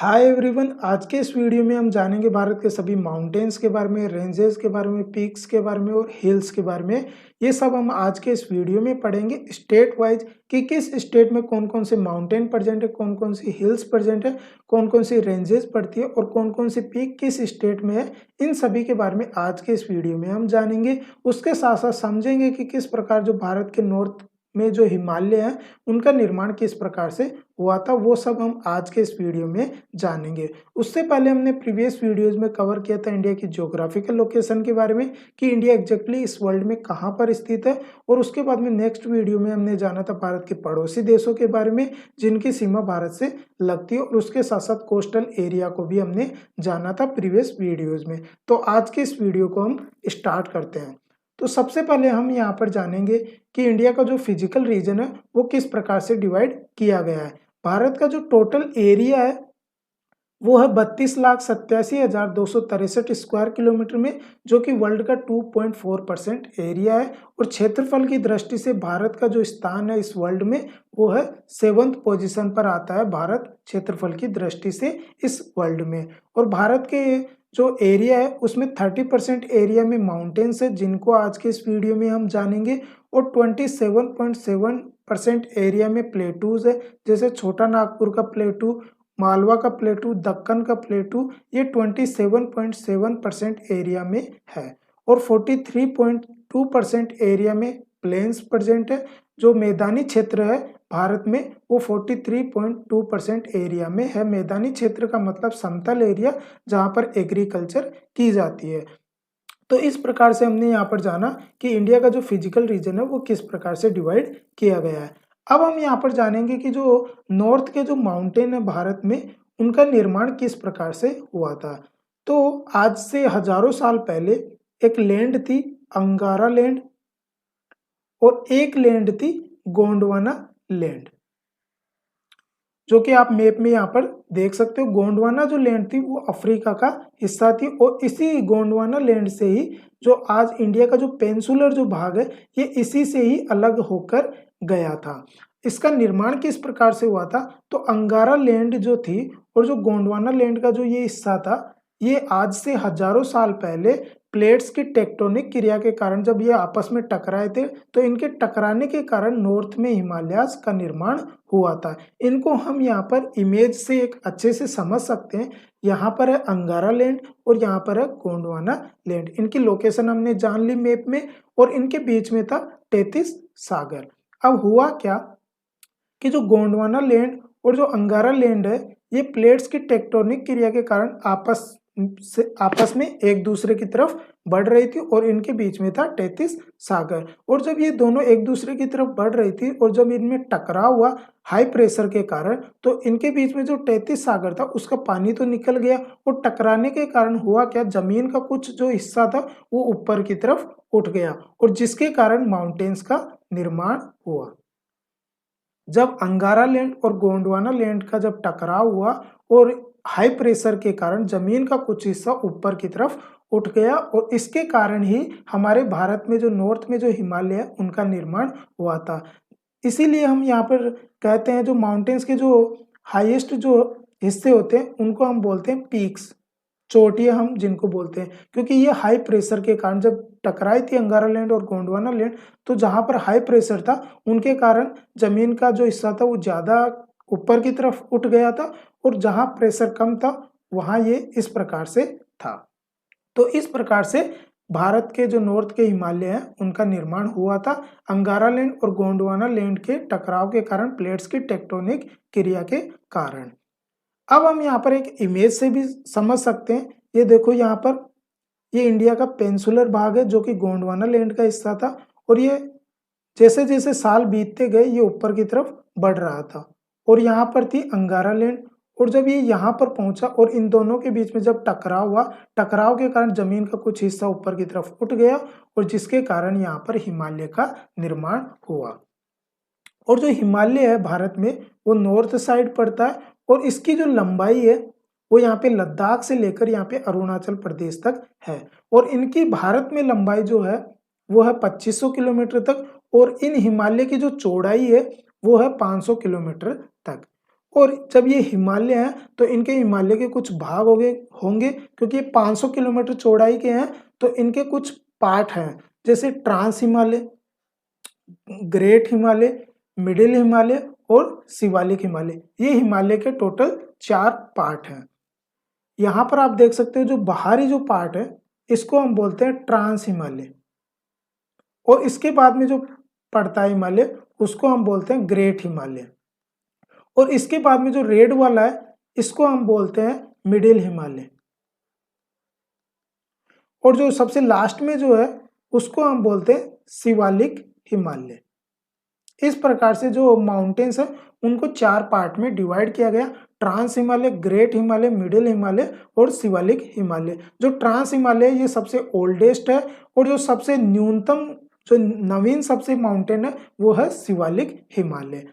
Hi everyone, आज के इस वीडियो में हम जानेंगे भारत के सभी माउंटेन्स के बारे में, रेंजेस के बारे में, पीक्स के बारे में और हिल्स के बारे में। ये सब हम आज के इस वीडियो में पढ़ेंगे स्टेट वाइज कि किस स्टेट में कौन कौन से माउंटेन प्रेजेंट है, कौन कौन सी हिल्स प्रेजेंट है, कौन कौन सी रेंजेस पड़ती है और कौन कौन सी पीक किस स्टेट में है। इन सभी के बारे में आज के इस वीडियो में हम जानेंगे। उसके साथ साथ समझेंगे कि किस प्रकार जो भारत के नॉर्थ में जो हिमालय है उनका निर्माण किस प्रकार से हुआ था, वो सब हम आज के इस वीडियो में जानेंगे। उससे पहले हमने प्रीवियस वीडियोस में कवर किया था इंडिया की ज्योग्राफिकल लोकेशन के बारे में कि इंडिया एग्जैक्टली इस वर्ल्ड में कहाँ पर स्थित है। और उसके बाद में नेक्स्ट वीडियो में हमने जाना था भारत के पड़ोसी देशों के बारे में जिनकी सीमा भारत से लगती है, और उसके साथ साथ कोस्टल एरिया को भी हमने जाना था प्रीवियस वीडियोज में। तो आज के इस वीडियो को हम स्टार्ट करते हैं। तो सबसे पहले हम यहाँ पर जानेंगे कि इंडिया का जो फिजिकल रीजन है वो किस प्रकार से डिवाइड किया गया है। भारत का जो टोटल एरिया है वो है 32,87,263 स्क्वायर किलोमीटर में, जो कि वर्ल्ड का 2.4% एरिया है। और क्षेत्रफल की दृष्टि से भारत का जो स्थान है इस वर्ल्ड में वो है 7th पोजीशन पर आता है भारत क्षेत्रफल की दृष्टि से इस वर्ल्ड में। और भारत के जो एरिया है उसमें 30% एरिया में माउंटेन्स है जिनको आज के इस वीडियो में हम जानेंगे, और 27.7% एरिया में प्लेटूज है, जैसे छोटा नागपुर का प्लेटू, मालवा का प्लेटू, दक्कन का प्लेटू, ये 27.7% एरिया में है। और 43.2% एरिया में प्लेन्स प्रेजेंट है। जो मैदानी क्षेत्र है भारत में वो 43.2% एरिया में है। मैदानी क्षेत्र का मतलब समतल एरिया जहाँ पर एग्रीकल्चर की जाती है। तो इस प्रकार से हमने यहाँ पर जाना कि इंडिया का जो फिजिकल रीजन है वो किस प्रकार से डिवाइड किया गया है। अब हम यहाँ पर जानेंगे कि जो नॉर्थ के जो माउंटेन है भारत में उनका निर्माण किस प्रकार से हुआ था। तो आज से हजारों साल पहले एक लैंड थी अंगारा लैंड, और एक लैंड थी गोंडवाना लैंड, जो कि आप मैप में यहाँ पर देख सकते हो। गोंडवाना जो लैंड थी वो अफ्रीका का हिस्सा थी, और इसी गोंडवाना लैंड से ही जो आज इंडिया का जो पेंसुलर जो भाग है ये इसी से ही अलग होकर गया था। इसका निर्माण किस प्रकार से हुआ था, तो अंगारा लैंड जो थी और जो गोंडवाना लैंड का जो ये हिस्सा था ये आज से हजारों साल पहले प्लेट्स की टेक्टोनिक क्रिया के कारण जब ये आपस में टकराए थे तो इनके टकराने के कारण नॉर्थ में हिमालयास का निर्माण हुआ था। इनको हम यहाँ पर इमेज से एक अच्छे से समझ सकते हैं। यहाँ पर है अंगारा लैंड और यहाँ पर है गोंडवाना लैंड। इनकी लोकेशन हमने जान ली मैप में, और इनके बीच में था तैतीस सागर। अब हुआ क्या कि जो गोंडवाना लैंड और जो अंगारा लैंड है ये प्लेट्स की टेक्टोनिक क्रिया के कारण आपस में एक दूसरे की तरफ बढ़ रही थी, और इनके बीच में था तैतीस सागर। और जब ये दोनों एक दूसरे की तरफ बढ़ रही थी और जब इनमें टकराव हुआ हाई प्रेशर के कारण, तो इनके बीच में जो तैतीस सागर था उसका पानी तो निकल गया, और टकराने के कारण हुआ क्या, जमीन का कुछ जो हिस्सा था वो ऊपर की तरफ उठ गया, और जिसके कारण माउंटेन्स का निर्माण हुआ। जब अंगारा लैंड और गोंडवाना लैंड का जब टकराव हुआ और हाई प्रेशर के कारण जमीन का कुछ हिस्सा ऊपर की तरफ उठ गया, और इसके कारण ही हमारे भारत में जो नॉर्थ में जो हिमालय है उनका निर्माण हुआ था। इसीलिए हम यहाँ पर कहते हैं जो माउंटेन्स के जो हाईएस्ट जो हिस्से होते हैं उनको हम बोलते हैं पीक्स, चोटियां हम जिनको बोलते हैं, क्योंकि ये हाई प्रेशर के कारण जब टकराई थी अंगारा लैंड और गोंडवाना लैंड तो जहां पर हाई प्रेशर था उनके कारण जमीन का जो हिस्सा था वो ज्यादा ऊपर की तरफ उठ गया था, और जहां प्रेशर कम था वहां ये इस प्रकार से था। तो इस प्रकार से भारत के जो नॉर्थ के हिमालय हैं उनका निर्माण हुआ था अंगारा लैंड और गोंडवाना लैंड के टकराव के कारण, प्लेट्स की टेक्टोनिक क्रिया के कारण। अब हम यहाँ पर एक इमेज से भी समझ सकते हैं। ये देखो यहाँ पर ये इंडिया का पेंसुलर भाग है जो कि गोंडवाना लैंड का हिस्सा था, और ये जैसे जैसे साल बीतते गए ये ऊपर की तरफ बढ़ रहा था, और यहाँ पर थी अंगारा लैंड। और जब ये यहाँ पर पहुंचा और इन दोनों के बीच में जब टकराव हुआ, टकराव के कारण जमीन का कुछ हिस्सा ऊपर की तरफ उठ गया, और जिसके कारण यहाँ पर हिमालय का निर्माण हुआ। और जो हिमालय है भारत में वो नॉर्थ साइड पड़ता है, और इसकी जो लंबाई है वो यहाँ पे लद्दाख से लेकर यहाँ पे अरुणाचल प्रदेश तक है, और इनकी भारत में लंबाई जो है वो है 2500 किलोमीटर तक, और इन हिमालय की जो चौड़ाई है वो है 500 किलोमीटर तक। और जब ये हिमालय हैं तो इनके हिमालय के कुछ भाग होंगे क्योंकि ये 500 किलोमीटर चौड़ाई के हैं, तो इनके कुछ पार्ट हैं, जैसे trans Himalaya, great Himalaya, middle Himalaya और शिवालिक हिमालय। ये हिमालय के टोटल 4 पार्ट हैं। यहाँ पर आप देख सकते हो जो बाहरी जो पार्ट है इसको हम बोलते हैं ट्रांस हिमालय, और इसके बाद में जो पड़ता है हिमालय उसको हम बोलते हैं ग्रेट हिमालय, और इसके बाद में जो रेड वाला है इसको हम बोलते हैं मिडिल हिमालय, और जो सबसे लास्ट में जो है उसको हम बोलते हैं शिवालिक हिमालय। इस प्रकार से जो माउंटेन्स है उनको 4 पार्ट में डिवाइड किया गया, trans Himalaya, great Himalaya, middle Himalaya और शिवालिक हिमालय। जो ट्रांस हिमालय ये सबसे ओल्डेस्ट है, और जो सबसे न्यूनतम जो नवीन सबसे माउंटेन है वो है शिवालिक हिमालय।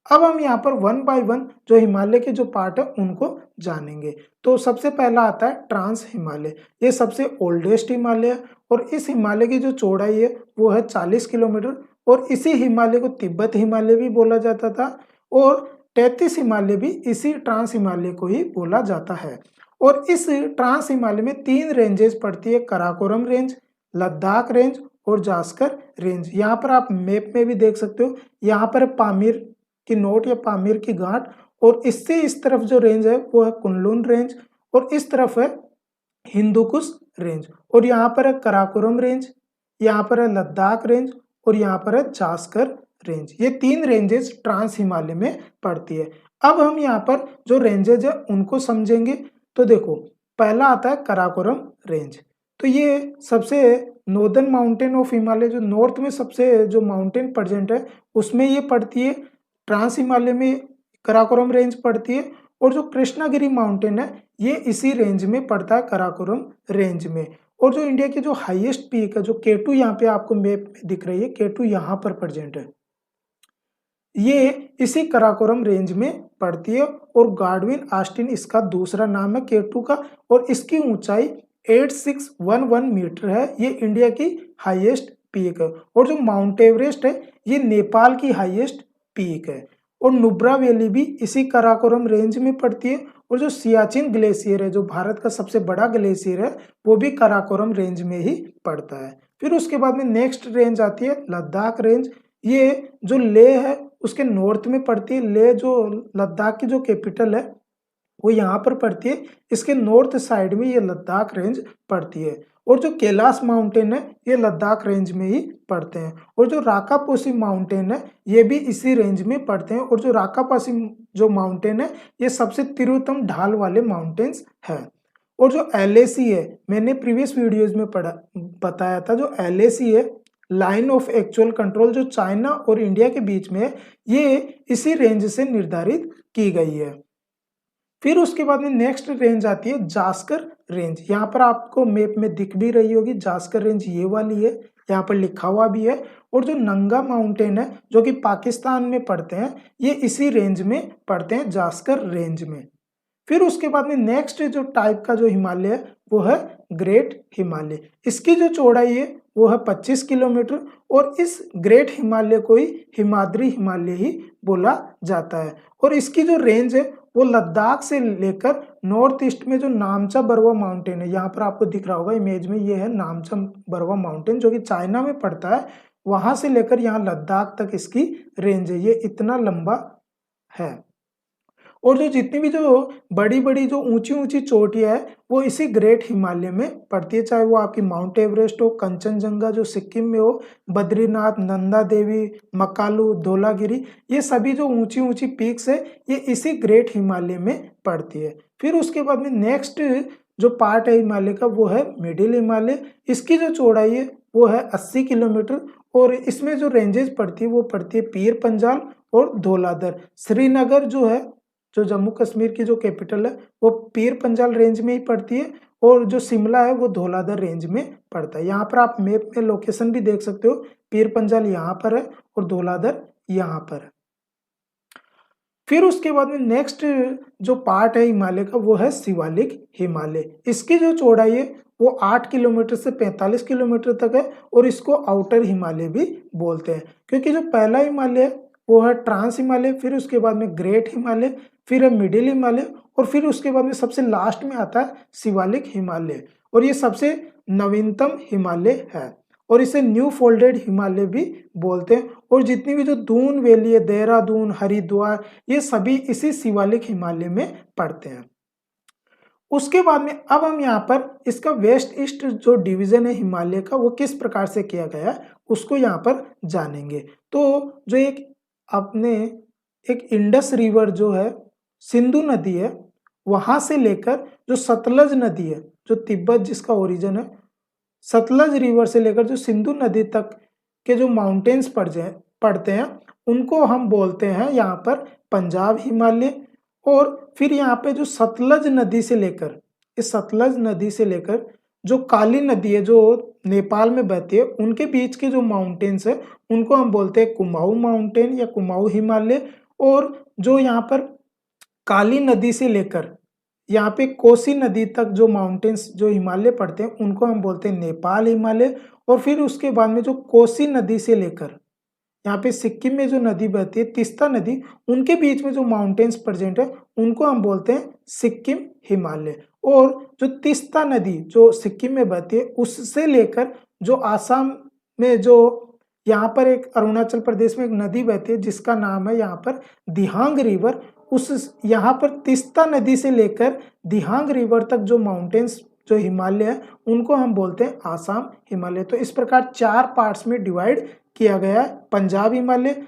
अब हम यहाँ पर वन बाय वन जो हिमालय के जो पार्ट है उनको जानेंगे। तो सबसे पहला आता है ट्रांस हिमालय, ये सबसे ओल्डेस्ट हिमालय है, और इस हिमालय की जो चौड़ाई है वो है 40 किलोमीटर, और इसी हिमालय को तिब्बत हिमालय भी बोला जाता था, और 33 हिमालय भी इसी ट्रांस हिमालय को ही बोला जाता है। और इस ट्रांस हिमालय में 3 रेंजेस पड़ती है, कराकोरम रेंज, लद्दाख रेंज और जास्कर रेंज। यहाँ पर आप मैप में भी देख सकते हो, यहाँ पर पामीर की नोट या पामीर की घाट, और इससे इस तरफ जो रेंज है वो है कुनलुन रेंज, और इस तरफ है हिंदुकुश रेंज, और यहाँ पर है कराकोरम रेंज, यहाँ पर है लद्दाख रेंज, और यहाँ पर है जास्कर रेंज। ये 3 रेंजेस ट्रांस हिमालय में पड़ती है। अब हम यहाँ पर जो रेंजेज है उनको समझेंगे। तो देखो, पहला आता है कराकोरम रेंज, तो ये सबसे नॉर्दर्न माउंटेन ऑफ हिमालय, जो नॉर्थ में सबसे जो माउंटेन प्रेजेंट है उसमें ये पड़ती है। ट्रांस हिमालय में कराकोरम रेंज पड़ती है, और जो कृष्णागिरी माउंटेन है ये इसी रेंज में पड़ता है, कराकोरम रेंज में। और जो इंडिया की जो हाईएस्ट पीक है, जो K2 यहाँ पे आपको मैप में दिख रही है, K2 यहाँ पर प्रेजेंट है, ये इसी कराकोरम रेंज में पड़ती है, और गार्डविन आस्टिन इसका दूसरा नाम है K2 का, और इसकी ऊंचाई 8611 मीटर है। ये इंडिया की हाईएस्ट पीक है। और जो माउंट एवरेस्ट है ये नेपाल की हाईएस्ट पीक है, और नुब्रा वैली भी इसी कराकोरम रेंज में पड़ती है। और जो सियाचिन ग्लेशियर है, जो भारत का सबसे बड़ा ग्लेशियर है, वो भी कराकोरम रेंज में ही पड़ता है। फिर उसके बाद में नेक्स्ट रेंज आती है लद्दाख रेंज। ये जो लेह है उसके नॉर्थ में पड़ती है। लेह जो लद्दाख की जो कैपिटल है वो यहाँ पर पड़ती है, इसके नॉर्थ साइड में ये लद्दाख रेंज पड़ती है। और जो कैलाश माउंटेन है ये लद्दाख रेंज में ही पड़ते हैं, और जो राकापोसी माउंटेन है ये भी इसी रेंज में पड़ते हैं। और जो राकापोसी जो माउंटेन है ये सबसे तीव्रतम ढाल वाले माउंटेन्स है। और जो LAC है, मैंने प्रीवियस वीडियोज में बताया था, जो LAC है, लाइन ऑफ एक्चुअल कंट्रोल, जो चाइना और इंडिया के बीच में है, ये इसी रेंज से निर्धारित की गई है। फिर उसके बाद में नेक्स्ट रेंज आती है जास्कर रेंज। यहाँ पर आपको मैप में दिख भी रही होगी, जास्कर रेंज ये वाली है, यहाँ पर लिखा हुआ भी है। और जो नंगा माउंटेन है जो कि पाकिस्तान में पड़ते हैं, ये इसी रेंज में पड़ते हैं, जास्कर रेंज में। फिर उसके बाद में नेक्स्ट जो टाइप का जो हिमालय है वो है ग्रेट हिमालय। इसकी जो चौड़ाई है वो है 25 किलोमीटर, और इस ग्रेट हिमालय को ही हिमाद्री हिमालय ही बोला जाता है। और इसकी जो रेंज है वो लद्दाख से लेकर नॉर्थ ईस्ट में जो नामचा बरवा माउंटेन है, यहाँ पर आपको दिख रहा होगा इमेज में, ये है नामचा बरवा माउंटेन जो कि चाइना में पड़ता है, वहां से लेकर यहाँ लद्दाख तक इसकी रेंज है। ये इतना लंबा है। और जो जितनी भी जो बड़ी बड़ी जो ऊंची ऊंची चोटियां है वो इसी ग्रेट हिमालय में पड़ती है, चाहे वो आपकी माउंट एवरेस्ट हो, कंचनजंगा जो सिक्किम में हो, बद्रीनाथ, नंदा देवी, मकालू, धौलागिरी, ये सभी जो ऊंची ऊंची पीक्स है ये इसी ग्रेट हिमालय में पड़ती है। फिर उसके बाद में नेक्स्ट जो पार्ट है हिमालय का वो है मिडिल हिमालय। इसकी जो चौड़ाई है वो है 80 किलोमीटर, और इसमें जो रेंजेस पड़ती है वो पड़ती है पीर पंजाल और धौलाधर। श्रीनगर जो है, जो जम्मू कश्मीर की जो कैपिटल है, वो पीर पंजाल रेंज में ही पड़ती है, और जो शिमला है वो धौलाधर रेंज में पड़ता है। यहाँ पर आप मैप में लोकेशन भी देख सकते हो, पीर पंजाल यहाँ पर है और धौलाधर यहाँ पर है। फिर उसके बाद में नेक्स्ट जो पार्ट है हिमालय का वो है शिवालिक हिमालय। इसकी जो चौड़ाई है वो 8 किलोमीटर से 45 किलोमीटर तक है, और इसको आउटर हिमालय भी बोलते हैं, क्योंकि जो पहला हिमालय है वो है ट्रांस हिमालय, फिर उसके बाद में ग्रेट हिमालय, फिर है मिडिल हिमालय और फिर उसके बाद में सबसे लास्ट में आता है शिवालिक हिमालय और ये सबसे नवीनतम हिमालय है और इसे न्यू फोल्डेड हिमालय भी बोलते हैं। और जितनी भी जो दून वैली है, देहरादून, हरिद्वार, ये सभी इसी शिवालिक हिमालय में पड़ते हैं। उसके बाद में अब हम यहाँ पर इसका वेस्ट ईस्ट जो डिवीजन है हिमालय का वो किस प्रकार से किया गया है उसको यहाँ पर जानेंगे। तो जो एक अपने एक इंडस रिवर जो है, सिंधु नदी है, वहां से लेकर जो सतलज नदी है, जो तिब्बत जिसका ओरिजिन है, सतलज रिवर से लेकर जो सिंधु नदी तक के जो माउंटेन्स पड़ते हैं उनको हम बोलते हैं यहाँ पर पंजाब हिमालय। और फिर यहाँ पे जो सतलज नदी से लेकर, इस सतलज नदी से लेकर जो काली नदी है जो नेपाल में बहती है, उनके बीच के जो माउंटेन्स है उनको हम बोलते हैं कुमाऊं माउंटेन या कुमाऊं हिमालय। और जो यहाँ पर काली नदी से लेकर यहाँ पे कोसी नदी तक जो माउंटेन्स जो हिमालय पड़ते हैं उनको हम बोलते हैं नेपाल हिमालय। और फिर उसके बाद में जो कोसी नदी से लेकर यहाँ पे सिक्किम में जो नदी बहती है तीस्ता नदी, उनके बीच में जो माउंटेन्स प्रेजेंट है उनको हम बोलते हैं सिक्किम हिमालय। और जो तीस्ता नदी जो सिक्किम में बहती है उससे लेकर जो आसाम में जो यहाँ पर एक अरुणाचल प्रदेश में एक नदी बहती है जिसका नाम है यहाँ पर दिहांग रिवर, उस यहाँ पर तीस्ता नदी से लेकर दिहांग रिवर तक जो माउंटेन्स जो हिमालय है उनको हम बोलते हैं आसाम हिमालय। तो इस प्रकार 4 पार्ट्स में डिवाइड किया गया है, पंजाब हिमालय,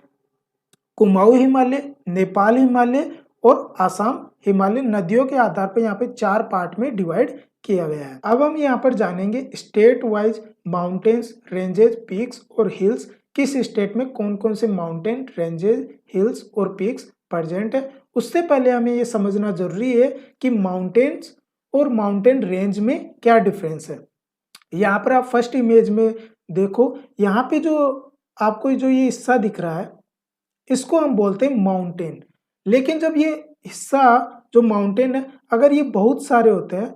कुमाऊं हिमालय, नेपाल हिमालय और आसाम हिमालय। नदियों के आधार पर यहाँ पे 4 पार्ट में डिवाइड किया गया है। अब हम यहाँ पर जानेंगे state wise mountains, ranges, peaks और हिल्स, किस स्टेट में कौन कौन से माउंटेन, रेंजेस, हिल्स और पीक्स प्रेजेंट है। उससे पहले हमें ये समझना जरूरी है कि माउंटेन्स और माउंटेन रेंज में क्या डिफरेंस है। यहाँ पर आप फर्स्ट इमेज में देखो, यहाँ पे जो आपको जो ये हिस्सा दिख रहा है इसको हम बोलते हैं माउंटेन। लेकिन जब ये हिस्सा जो माउंटेन है अगर ये बहुत सारे होते हैं,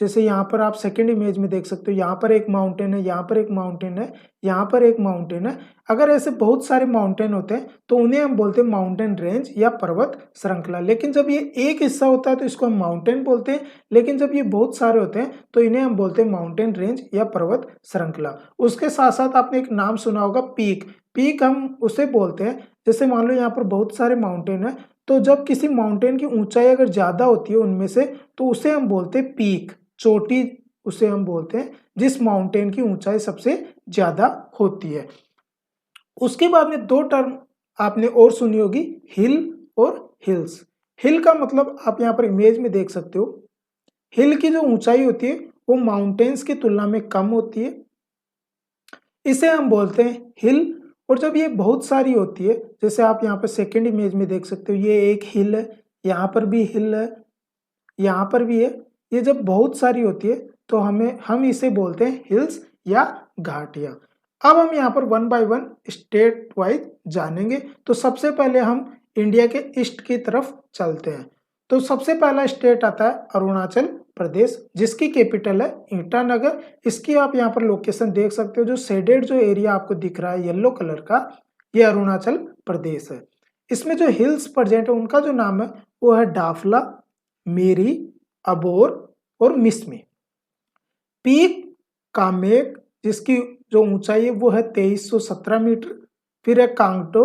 जैसे यहाँ पर आप सेकेंड इमेज में देख सकते हो, यहाँ पर एक माउंटेन है, यहाँ पर एक माउंटेन है, यहाँ पर एक माउंटेन है, अगर ऐसे बहुत सारे माउंटेन होते हैं तो उन्हें हम बोलते हैं माउंटेन रेंज या पर्वत श्रृंखला। लेकिन जब ये एक हिस्सा होता है तो इसको हम माउंटेन बोलते हैं, लेकिन जब ये बहुत सारे होते हैं तो इन्हें हम बोलते हैं माउंटेन रेंज या पर्वत श्रृंखला। उसके साथ साथ आपने एक नाम सुना होगा पीक। पीक हम उसे बोलते हैं, जैसे मान लो यहाँ पर बहुत सारे माउंटेन है तो जब किसी माउंटेन की ऊंचाई अगर ज्यादा होती है उनमें से तो उसे हम बोलते हैं पीक, चोटी उसे हम बोलते हैं जिस माउंटेन की ऊंचाई सबसे ज्यादा होती है। उसके बाद में 2 टर्म आपने और सुनी होगी, हिल और हिल्स। हिल का मतलब आप यहाँ पर इमेज में देख सकते हो, हिल की जो ऊंचाई होती है वो माउंटेन्स की तुलना में कम होती है, इसे हम बोलते हैं हिल। और जब ये बहुत सारी होती है, जैसे आप यहाँ पर सेकेंड इमेज में देख सकते हो, ये एक हिल है, यहाँ पर भी हिल है, यहाँ पर भी है, ये जब बहुत सारी होती है तो हम इसे बोलते हैं हिल्स या घाटियां। अब हम यहाँ पर 1 बाय 1 स्टेट वाइज जानेंगे। तो सबसे पहले हम इंडिया के ईस्ट की तरफ चलते हैं। तो सबसे पहला स्टेट आता है अरुणाचल प्रदेश, जिसकी कैपिटल है ईटानगर। इसकी आप यहाँ पर लोकेशन देख सकते हो, जो शेडेड जो एरिया आपको दिख रहा है येलो कलर का, ये अरुणाचल प्रदेश है। इसमें जो हिल्स प्रेजेंट है उनका जो नाम है वो है डाफला, मेरी, अबोर और मिसमी। पीक कामेक जिसकी जो ऊंचाई है वो है 2317 मीटर, फिर है कांगटो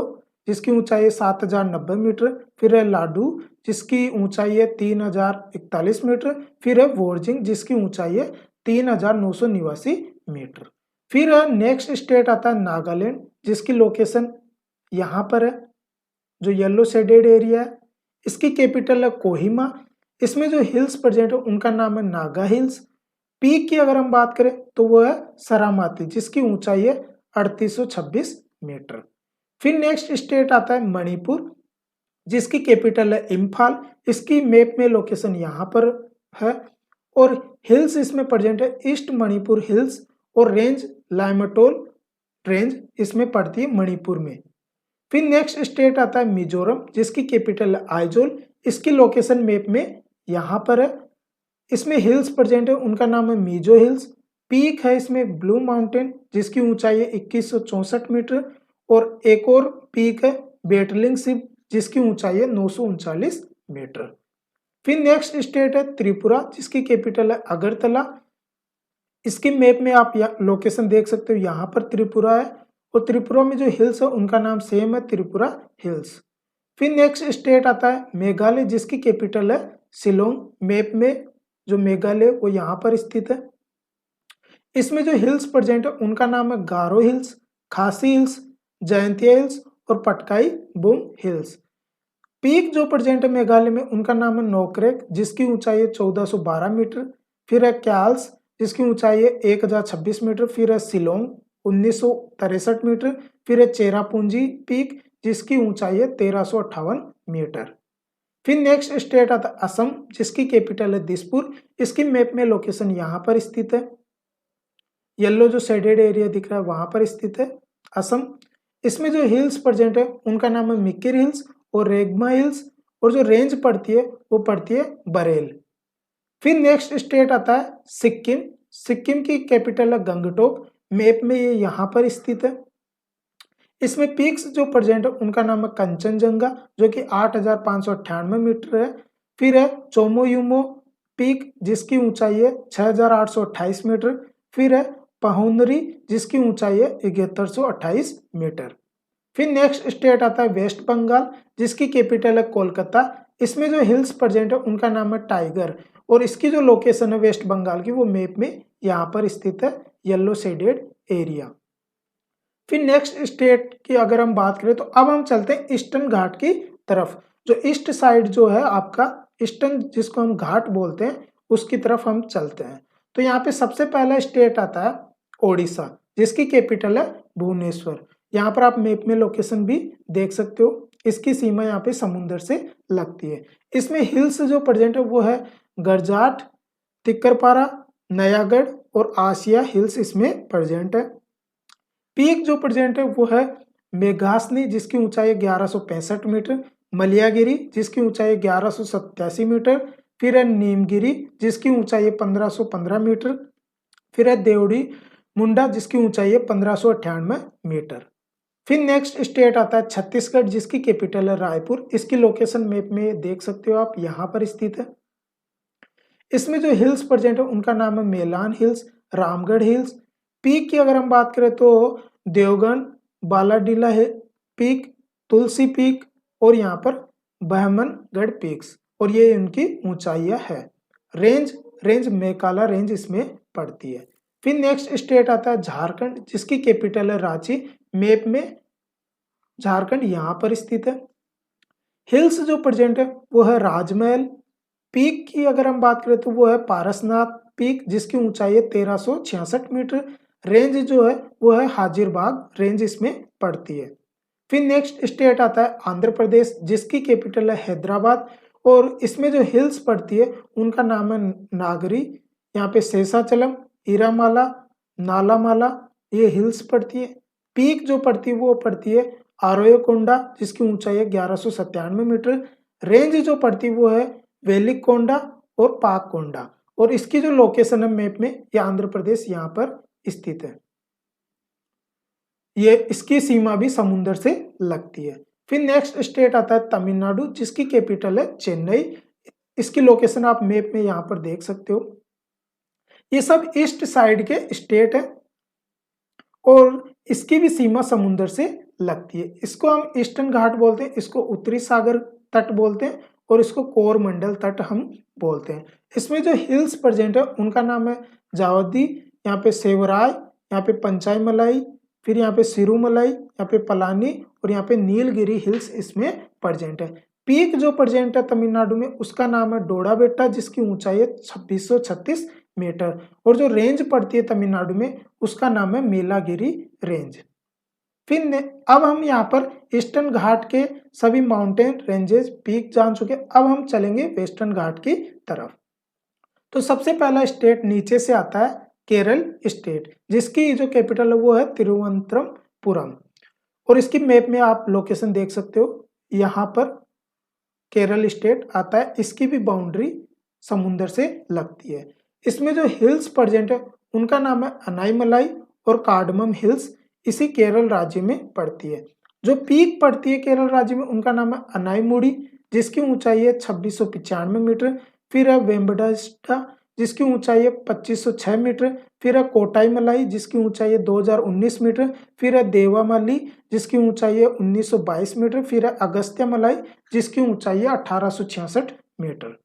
जिसकी ऊंचाई है 7090 मीटर, फिर है लाडू जिसकी ऊंचाई है 3041 मीटर, फिर है वोर्जिंग जिसकी ऊंचाई है 3989 मीटर। फिर है नेक्स्ट स्टेट आता है नागालैंड, जिसकी लोकेशन यहाँ पर है, जो येलो शेडेड एरिया है। इसकी कैपिटल है कोहिमा। इसमें जो हिल्स प्रेजेंट है उनका नाम है नागा हिल्स। पीक की अगर हम बात करें तो वो है सरामाती जिसकी ऊंचाई है 3826 मीटर। फिर नेक्स्ट स्टेट आता है मणिपुर, जिसकी कैपिटल है इम्फाल। इसकी मैप में लोकेशन यहाँ पर है और हिल्स इसमें प्रेजेंट है ईस्ट मणिपुर हिल्स और रेंज लाइमटोल रेंज इसमें पड़ती है मणिपुर में। फिर नेक्स्ट स्टेट आता है मिजोरम, जिसकी कैपिटल है आइजोल। इसकी लोकेशन मैप में यहाँ पर है। इसमें हिल्स प्रेजेंट है, उनका नाम है मिजो हिल्स। पीक है इसमें ब्लू माउंटेन जिसकी ऊंचाई है 2164 मीटर और एक और पीक है बेटलिंग सिप जिसकी ऊंचाई है 939 मीटर। फिर नेक्स्ट स्टेट है त्रिपुरा, जिसकी कैपिटल है अगरतला। इसकी मैप में आप लोकेशन देख सकते हो, यहाँ पर त्रिपुरा है और त्रिपुरा में जो हिल्स है उनका नाम सेम है, त्रिपुरा हिल्स। फिर नेक्स्ट स्टेट आता है मेघालय, जिसकी कैपिटल है शिलोंग। मैप में जो मेघालय वो यहाँ पर स्थित है। इसमें जो हिल्स प्रेजेंट है उनका नाम है गारो हिल्स, खासी हिल्स, जयंतिया हिल्स और पटकाई बुम हिल्स। पीक जो प्रेजेंट है मेघालय में उनका नाम है नोकरेक, जिसकी ऊंचाई है 1412 मीटर। फिर है क्याल्स, जिसकी ऊंचाई है 1026 मीटर। फिर है शिलोंग 1963 मीटर। फिर है चेरापूंजी पीक, जिसकी ऊंचाई है 1358 मीटर। फिर नेक्स्ट स्टेट आता है असम, जिसकी कैपिटल है दिसपुर। इसकी मैप में लोकेशन यहाँ पर स्थित है, येलो जो शेडेड एरिया दिख रहा है वहां पर स्थित है असम। इसमें जो हिल्स प्रेजेंट है उनका नाम है मिकिर हिल्स और रेगमा हिल्स, और जो रेंज पड़ती है वो पड़ती है बरेल। फिर नेक्स्ट स्टेट आता है सिक्किम। सिक्किम की कैपिटल है गंगटोक। मैप में ये यहाँ पर स्थित है। इसमें पीक्स जो प्रेजेंट है उनका नाम है कंचनजंगा, जो कि 8598 मीटर है। फिर है चोमोयुमो पीक, जिसकी ऊंचाई है 6828 मीटर। फिर है पहुनरी, जिसकी ऊंचाई है 7128 मीटर। फिर नेक्स्ट स्टेट आता है वेस्ट बंगाल, जिसकी कैपिटल है कोलकाता। इसमें जो हिल्स प्रेजेंट है उनका नाम है टाइगर, और इसकी जो लोकेशन है वेस्ट बंगाल की वो मैप में यहाँ पर स्थित है, येलो शेडेड एरिया। फिर नेक्स्ट स्टेट की अगर हम बात करें तो अब हम चलते हैं ईस्टर्न घाट की तरफ। जो ईस्ट साइड जो है आपका ईस्टर्न, जिसको हम घाट बोलते हैं, उसकी तरफ हम चलते हैं। तो यहाँ पे सबसे पहला स्टेट आता है ओडिशा, जिसकी कैपिटल है भुवनेश्वर। यहाँ पर आप मैप में लोकेशन भी देख सकते हो। इसकी सीमा यहाँ पे समुद्र से लगती है। इसमें हिल्स जो प्रेजेंट है वो है गरजाट, तिक्करपारा, नयागढ़ और आसिया हिल्स इसमें प्रेजेंट है। पीक जो प्रेजेंट है वो है मेघासनी, जिसकी ऊंचाई 1165 मीटर। मलियागिरी, जिसकी ऊंचाई 1187 मीटर। फिर है नीमगिरी, जिसकी ऊंचाई है 1515 मीटर। फिर है देवड़ी मुंडा, जिसकी ऊंचाई है 1598 मीटर। फिर नेक्स्ट स्टेट आता है छत्तीसगढ़, जिसकी कैपिटल है रायपुर। इसकी लोकेशन मैप में देख सकते हो आप, यहाँ पर स्थित है। इसमें जो हिल्स प्रेजेंट है उनका नाम है Milan hills, Ramgarh hills. Peak की अगर हम बात करें तो देवगन, बालाडीला पीक, तुलसी पीक और यहाँ पर बहमनगढ़ पीक्स, और ये इनकी ऊंचाइयां है। रेंज मेकाला रेंज इसमें पड़ती है। फिर नेक्स्ट स्टेट आता है झारखंड, जिसकी कैपिटल है रांची। मैप में झारखंड यहाँ पर स्थित है। हिल्स जो प्रेजेंट है वो है राजमहल। पीक की अगर हम बात करें तो वो है पारसनाथ पीक, जिसकी ऊंचाई है 1366 मीटर। रेंज जो है वो है हाजिरबाग रेंज इसमें पड़ती है। फिर नेक्स्ट स्टेट आता है आंध्र प्रदेश, जिसकी कैपिटल है हैदराबाद, और इसमें जो हिल्स पड़ती है उनका नाम है नागरी। यहाँ पे शेषाचलम, इरामाला, नालामाला ये हिल्स पड़ती है। पीक जो पड़ती है वो पड़ती है आरोयकोंडा, जिसकी ऊंचाई है 1197 मीटर। रेंज जो पड़ती है वो है वेलिकोंडा और पाककोंडा, और इसकी जो लोकेशन है मैप में ये आंध्र प्रदेश यहाँ पर स्थित है। ये इसकी सीमा भी समुद्र से लगती है। फिर नेक्स्ट स्टेट आता है तमिलनाडु, जिसकी कैपिटल है चेन्नई। इसकी लोकेशन आप मैप में यहाँ पर देख सकते हो। ये सब ईस्ट साइड के स्टेट है और इसकी भी सीमा समुद्र से लगती है। इसको हम ईस्टर्न घाट बोलते हैं, इसको उत्तरी सागर तट बोलते हैं, और इसको कोरमंडल तट हम बोलते हैं। इसमें जो हिल्स प्रेजेंट है उनका नाम है जावदी, यहाँ पे सेवराय, यहाँ पे पंचाई मलाई, फिर यहाँ पे सिरुमलाई, यहाँ पे पलानी और यहाँ पे नीलगिरी हिल्स इसमें प्रेजेंट है। पीक जो प्रेजेंट है तमिलनाडु में उसका नाम है डोडा बेट्टा, जिसकी ऊंचाई है 2636 मीटर, और जो रेंज पड़ती है तमिलनाडु में उसका नाम है मेलागिरी रेंज। फिर अब हम यहाँ पर ईस्टर्न घाट के सभी माउंटेन रेंजेस पीक जान चुके। अब हम चलेंगे वेस्टर्न घाट की तरफ। तो सबसे पहला स्टेट नीचे से आता है केरल स्टेट, जिसकी जो कैपिटल है वो है तिरुवनंतपुरम, और इसकी मैप में आप लोकेशन देख सकते हो। यहाँ पर केरल स्टेट आता है, इसकी भी बाउंड्री समुद्र से लगती है। इसमें जो हिल्स प्रेजेंट है उनका नाम है अनाईमलाई और कार्डमम हिल्स, इसी केरल राज्य में पड़ती है। जो पीक पड़ती है केरल राज्य में उनका नाम है अनाईमुड़ी, जिसकी ऊंचाई है 2695 मीटर। फिर है वेम्बडस्टा जिसकी ऊंचाई है 2506 मीटर। फिर है कोटाई मलाई जिसकी ऊंचाई है 2019 मीटर। फिर है देवामली जिसकी ऊंचाई है 1922 मीटर। फिर है अगस्त्य मलाई जिसकी ऊंचाई है 1866 मीटर।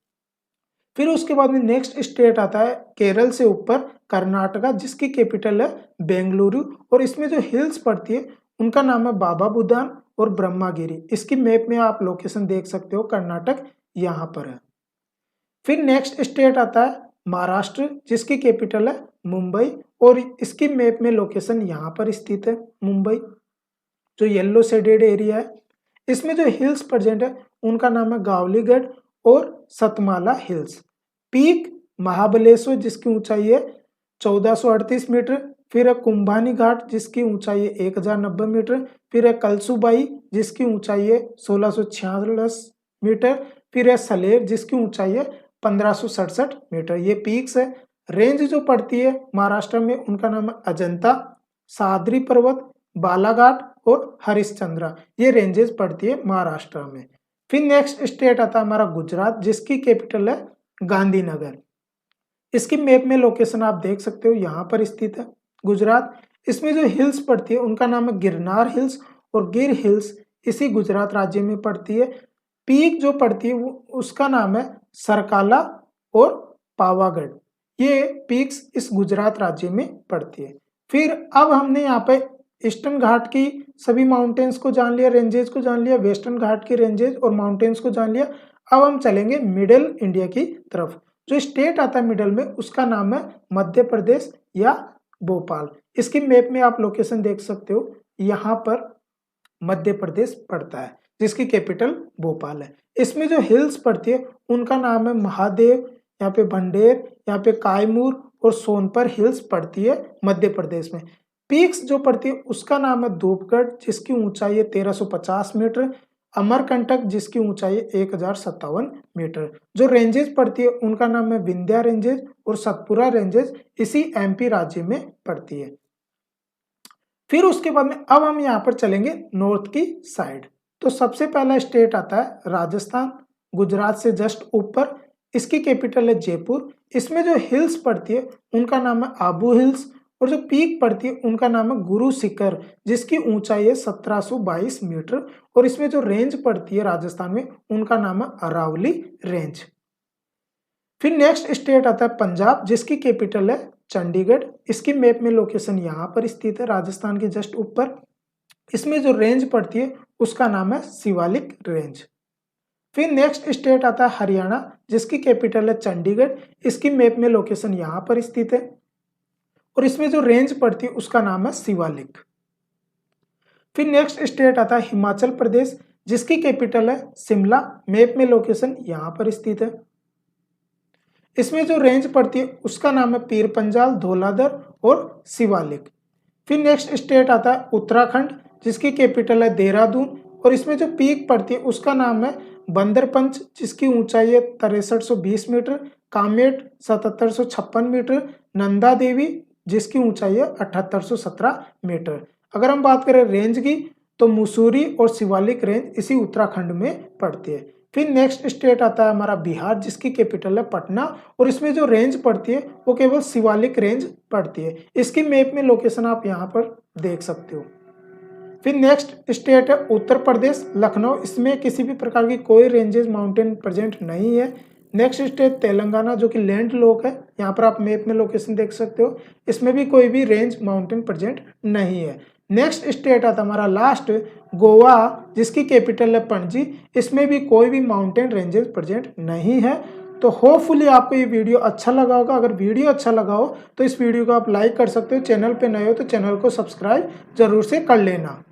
फिर उसके बाद में नेक्स्ट स्टेट आता है केरल से ऊपर कर्नाटका जिसकी कैपिटल है बेंगलुरु और इसमें जो हिल्स पड़ती है उनका नाम है बाबा बुदान और ब्रह्मागिरी। इसकी मैप में आप लोकेशन देख सकते हो, कर्नाटक यहाँ पर है। फिर नेक्स्ट स्टेट आता है महाराष्ट्र जिसकी कैपिटल है मुंबई और इसकी मैप में लोकेशन यहाँ पर स्थित है मुंबई, जो येलो शेडेड एरिया है। इसमें जो हिल्स प्रेजेंट है उनका नाम है गावलीगढ़ और सतमाला हिल्स। पीक महाबलेश्वर जिसकी ऊंचाई है 1438 मीटर। फिर है कुंभानी घाट जिसकी ऊंचाई है 1090 मीटर। फिर है कलसुबाई जिसकी ऊंचाई है 1646 मीटर। फिर है सलेर जिसकी ऊंचाई है 1567 मीटर। ये पीक्स है। रेंज जो पड़ती है महाराष्ट्र में उनका नाम है अजंता, सादरी पर्वत, बालाघाट और हरिश्चंद्रा। ये रेंजेस पड़ती है महाराष्ट्र में। फिर नेक्स्ट स्टेट आता है हमारा गुजरात जिसकी कैपिटल है गांधीनगर। इसकी मैप में लोकेशन आप देख सकते हो, यहाँ पर स्थित है गुजरात। इसमें जो हिल्स पड़ती है उनका नाम है गिरनार हिल्स और गिर हिल्स इसी गुजरात राज्य में पड़ती है। पीक जो पड़ती है उसका नाम है सरकाला और पावागढ़। ये पीक्स इस गुजरात राज्य में पड़ती है। फिर अब हमने यहाँ पे ईस्टर्न घाट की सभी माउंटेन्स को जान लिया, रेंजेस को जान लिया, वेस्टर्न घाट की रेंजेस और माउंटेन्स को जान लिया। अब हम चलेंगे मिडिल इंडिया की तरफ। जो स्टेट आता है मिडिल में उसका नाम है मध्य प्रदेश या भोपाल। इसकी मैप में आप लोकेशन देख सकते हो, यहाँ पर मध्य प्रदेश पड़ता है जिसकी कैपिटल भोपाल है। इसमें जो हिल्स पड़ती है उनका नाम है महादेव, यहाँ पे भंडेर, यहाँ पे कायमूर और सोनपर हिल्स पड़ती है मध्य प्रदेश में। पीक्स जो पड़ती है उसका नाम है धूपगढ़ जिसकी ऊंचाई है 1350 मीटर। अमरकंटक जिसकी ऊंचाई है 1057 मीटर। जो रेंजेस पड़ती है उनका नाम है विंध्या रेंजेस और सतपुरा रेंजेस इसी एमपी राज्य में पड़ती है। फिर उसके बाद में अब हम यहाँ पर चलेंगे नॉर्थ की साइड। तो सबसे पहला स्टेट आता है राजस्थान, गुजरात से जस्ट ऊपर। इसकी कैपिटल है जयपुर। इसमें जो हिल्स पड़ती है उनका नाम है आबू हिल्स और जो पीक पड़ती है उनका नाम है गुरु शिखर जिसकी ऊंचाई है 1722 मीटर। और इसमें जो रेंज पड़ती है राजस्थान में उनका नाम है अरावली रेंज। फिर नेक्स्ट स्टेट आता है पंजाब जिसकी कैपिटल है चंडीगढ़। इसकी मैप में लोकेशन यहाँ पर स्थित है राजस्थान के जस्ट ऊपर। इसमें जो रेंज पड़ती है उसका नाम है शिवालिक रेंज। फिर नेक्स्ट स्टेट आता है हरियाणा जिसकी कैपिटल है चंडीगढ़। इसकी मैप में लोकेशन यहाँ पर स्थित है और इसमें जो रेंज पड़ती है उसका नाम है शिवालिक। फिर नेक्स्ट स्टेट आता है हिमाचल प्रदेश जिसकी कैपिटल है शिमला। मैप में लोकेशन यहाँ पर स्थित है। इसमें जो रेंज पड़ती है उसका नाम है पीर पंजाल, धौलाधर और शिवालिक। फिर नेक्स्ट स्टेट आता है उत्तराखंड जिसकी कैपिटल है देहरादून और इसमें जो पीक पड़ती है उसका नाम है बंदरपंच जिसकी ऊंचाई है 6320 मीटर। कामेट 7756 मीटर। नंदा देवी जिसकी ऊंचाई है 7817 मीटर। अगर हम बात करें रेंज की तो मुसूरी और शिवालिक रेंज इसी उत्तराखंड में पड़ती है। फिर नेक्स्ट स्टेट आता है हमारा बिहार जिसकी कैपिटल है पटना और इसमें जो रेंज पड़ती है वो केवल शिवालिक रेंज पड़ती है। इसकी मैप में लोकेशन आप यहाँ पर देख सकते हो। फिर नेक्स्ट स्टेट है उत्तर प्रदेश, लखनऊ। इसमें किसी भी प्रकार की कोई रेंजेस माउंटेन प्रेजेंट नहीं है। नेक्स्ट स्टेट तेलंगाना जो कि लैंड लॉक है, यहाँ पर आप मैप में लोकेशन देख सकते हो। इसमें भी कोई भी रेंज माउंटेन प्रेजेंट नहीं है। नेक्स्ट स्टेट आता हमारा लास्ट गोवा जिसकी कैपिटल है पणजी। इसमें भी कोई भी माउंटेन रेंजेस प्रेजेंट नहीं है। तो होपफुली आपको ये वीडियो अच्छा लगा होगा। अगर वीडियो अच्छा लगा हो तो इस वीडियो को आप लाइक कर सकते हो। चैनल पे नए हो तो चैनल को सब्सक्राइब जरूर से कर लेना।